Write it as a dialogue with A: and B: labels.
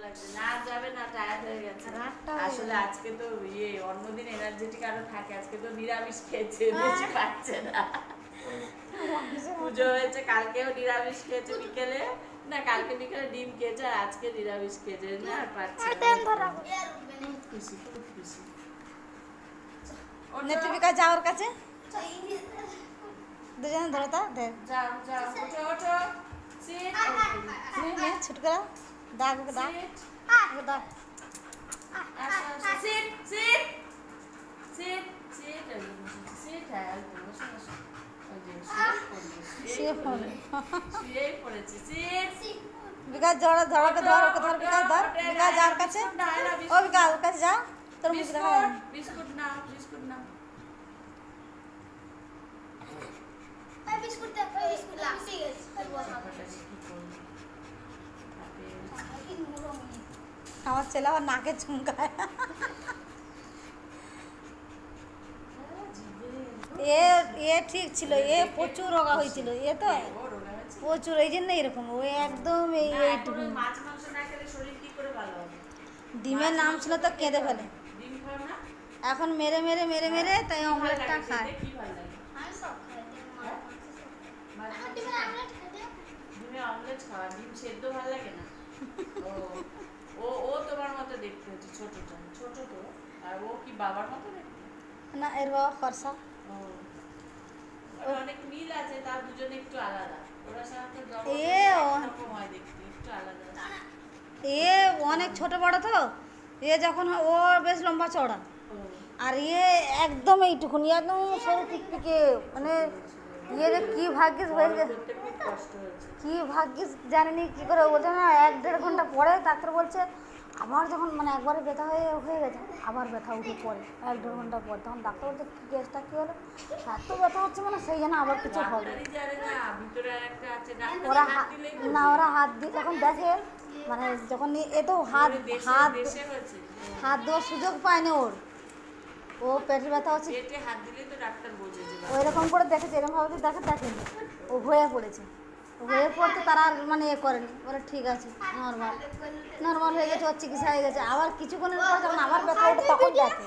A: লাগছে না, যাবে না, টায়ার্ড হয়ে গেছে। আসলে আজকে তো অন্যদিন এনার্জেটিক আরো থাকে, আজকে তো নিরামিষ খেয়েছে, বেশি পাচ্ছে না। পুজো হয়েছে, কালকেও নিরামিষ খেয়েছে বিকেলে, না কালকে বিকেলে ডিম খেয়েছে, আর আজকে নিরামিষ খেয়েছে না, আর পাচ্ছে না। খুশি, খুব খুশি।
B: নেত্রিকা যাও ওর কাছে, দুজন ধরো তা দে,
A: যাও যাও, ওঠো ওঠো, সিট
B: নে ছুট করে দাগ দাগ দাগ,
A: sit sit sit sit sit, হ্যাঁ বসো বসো, শুয়ে পড়েছে, সিট।
B: বিকাশ ধর ধর ওকে ধর, ওকে ধর, বিকাশ ধর, বিকাশ যাওয়ার কাছে, ও বিকাশ ওর কাছে যা, তোর মুখ দেখা যায়।
A: বিস্কুট নাও, বিস্কুট নাও।
C: বিস্কুট দে, বিস্কুট লাগছে
B: আমার ছেলে আবার নাকে চুমকায়। এ ঠিক ছিল, এ প্রচুর রোগা হয়েছিল, এ তো প্রচুর, এই জন্য এরকম, ও একদম এইটুকু।
A: মাছ মাংস না খেলে শরীর কি করে ভালো হবে?
B: ডিমের নাম ছিল তো কেঁদে ফেলে,
A: ডিম খাও না?
B: এখন মেরে মেরে মেরে মেরে তাই অমলেটটা খায়।
A: কি ভালো লাগে?
C: আমি সব খাই, ডিমের আমলেট খাই।
A: ডিমের অমলেট খাওয়া, ডিম সেদ্ধ ভালো লাগে না? ও ও তোমার মতো দেখতে হচ্ছে, ছোটটা ছোট তো, আর ও কি বাবার মতো দেখতে?
B: না, এর বাবা ফর্সা।
A: অনেক মিল আছে, তার দুজনে একটু আলাদা, ওরা সাধারণত এরকম হয় দেখতে, একটু আলাদা।
B: এ অনেক ছোট বড় তো, এ যখন ও বেশ লম্বা চড়া, আর এ একদম এইটুকুনি, একদম সরু টিকটিকে, মানে ইয়ে কি ভাগ্যিস হয়ে গেছে, কি ভাগ্যিস জানিনি কি করে, বলছে না 1-1.5 ঘন্টা পরে ডাক্তার বলছে আবার, যখন মানে একবারে ব্যথা হয়ে গেছে, আবার ব্যথা উঠে পড়ে 1-1.5 ঘন্টা পর, তখন ডাক্তার বলছে কি কেসটা কী হলো, এত ব্যথা হচ্ছে, মানে সেই জন্য আবার কিছু হবে। ওরা হাত দিয়ে যখন দেখে, মানে যখন এ তো হাত হাত হাত দেওয়ার সুযোগ পায়নি ওর, ও পেটের ব্যথা হচ্ছে, ওই রকম করে দেখেছে, এরকমভাবে দেখেনি, ও হয়ে পড়েছে, হয়ে পড়তে তারা মানে এ করেনি, বলে ঠিক আছে নর্মাল হয়ে গেছে, ওর চিকিৎসা হয়ে গেছে, আবার কিছুক্ষণের পর যখন আবার ব্যথা ওঠে তখন দেখে।